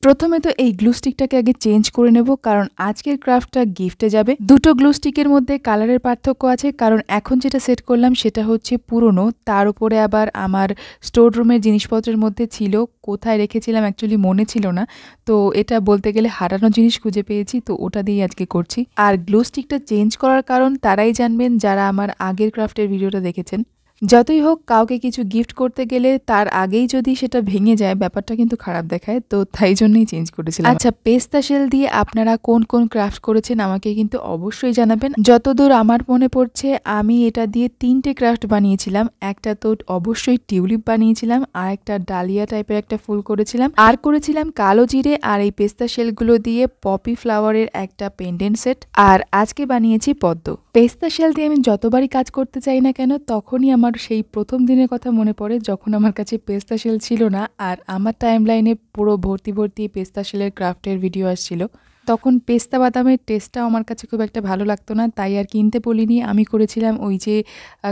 প্রথমে তো এই গ্লু স্টিকটাকে আগে চেঞ্জ করে নেব, কারণ আজকের ক্রাফটটা গিফটে যাবে। দুটো গ্লু স্টিকের মধ্যে কালারের পার্থক্য আছে, কারণ এখন যেটা সেট করলাম সেটা হচ্ছে পুরনো, তার উপরে আবার আমার স্টোর রুমের জিনিসপত্রের মধ্যে ছিল, কোথায় রেখেছিলাম অ্যাকচুয়ালি মনে ছিল না। তো এটা বলতে গেলে হারানো জিনিস খুঁজে পেয়েছি, তো ওটা দিয়ে আজকে করছি। আর গ্লু স্টিকটা চেঞ্জ করার কারণ তারাই জানবেন যারা আমার আগের ক্রাফটের ভিডিওটা দেখেছেন। যতই হোক, কাউকে কিছু গিফট করতে গেলে তার আগেই যদি সেটা ভেঙে যায় ব্যাপারটা কিন্তু খারাপ দেখায়, তো তাই জন্যই চেঞ্জ করেছিলাম। আচ্ছা, পেস্তা শেল দিয়ে আপনারা কোন কোন ক্রাফট করেছেন আমাকে কিন্তু অবশ্যই জানাবেন। যতদূর আমার মনে পড়ছে আমি এটা দিয়ে 3টে ক্রাফট বানিয়েছিলাম। একটা তো অবশ্যই টিউলিপ বানিয়েছিলাম, আর একটা ডালিয়া টাইপের একটা ফুল করেছিলাম, আর করেছিলাম কালো জিরে আর এই পেস্তা শেলগুলো দিয়ে পপি ফ্লাওয়ারের একটা পেন্ডেন্ট সেট, আর আজকে বানিয়েছি পদ্ম। পেস্তা শেল দিয়ে আমি যতবারই কাজ করতে চাই না কেন তখনই আমার সেই প্রথম দিনের কথা মনে পড়ে যখন আমার কাছে পেস্তা শেল ছিল না, আর আমার টাইম লাইনে পুরো ভর্তি ভর্তি পেস্তা শেলের ক্রাফটের ভিডিও আসছিল। তখন পেস্তা বাদামের টেস্টটাও আমার কাছে খুব একটা ভালো লাগতো না, তাই আর কিনতে বলিনি। আমি করেছিলাম ওই যে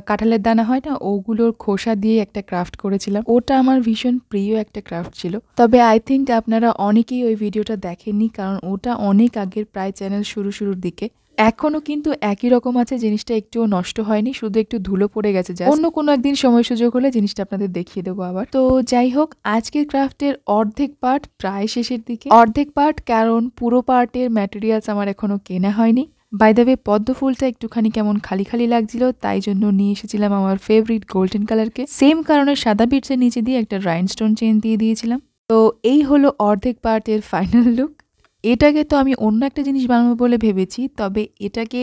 কাঁঠালের দানা হয় না, ওগুলোর খোসা দিয়ে একটা ক্রাফট করেছিলাম। ওটা আমার ভীষণ প্রিয় একটা ক্রাফট ছিল। তবে আই থিঙ্ক আপনারা অনেকেই ওই ভিডিওটা দেখেননি, কারণ ওটা অনেক আগের, প্রায় চ্যানেল শুরুর দিকে। এখনো কিন্তু একই রকম আছে, জিনিসটা একটুও নষ্ট হয়নি, শুধু একটু ধুলো পড়ে গেছে। অন্য কোনো একদিন সময় সুযোগ হলে জিনিসটা আপনাদের দেখিয়ে দেবো আবার। তো যাই হোক, আজকের ক্রাফটের অর্ধেক পার্ট প্রায় শেষের দিকে। অর্ধেক পার্ট কারণ পুরো পার্টের ম্যাটেরিয়ালস আমার এখনো কেনা হয়নি। বাই দ্য ওয়ে, পদ্ম ফুলটা একটুখানি কেমন খালি খালি লাগছিল, তাই জন্য নিয়ে এসেছিলাম আমার ফেভারিট গোল্ডেন কালারকে। সেম কারণে সাদা বিটসের নিচে দিয়ে একটা রাইনস্টোন চেন দিয়ে দিয়েছিলাম। তো এই হলো অর্ধেক পার্টের ফাইনাল লুক। এটাকে তো আমি অন্য একটা জিনিস বানাবো বলে ভেবেছি, তবে এটাকে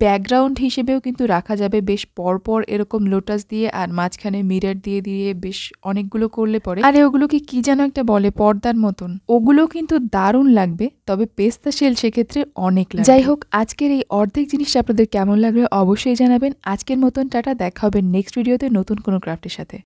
ব্যাকগ্রাউন্ড হিসেবেও কিন্তু রাখা যাবে বেশ পরপর এরকম লোটাস দিয়ে, আর মাঝখানে মিরর দিয়ে দিয়ে বেশ অনেকগুলো করলে পরে। আরে ওগুলোকে কি যেন একটা বলে, পর্দার মতন, ওগুলো কিন্তু দারুণ লাগবে। তবে পেস্তা শেল সেক্ষেত্রে অনেক লাগবে। যাই হোক, আজকের এই অর্ধেক জিনিসটা আপনাদের কেমন লাগবে অবশ্যই জানাবেন। আজকের মতন টাটা, দেখা হবে নেক্সট ভিডিওতে নতুন কোনো ক্রাফটের সাথে।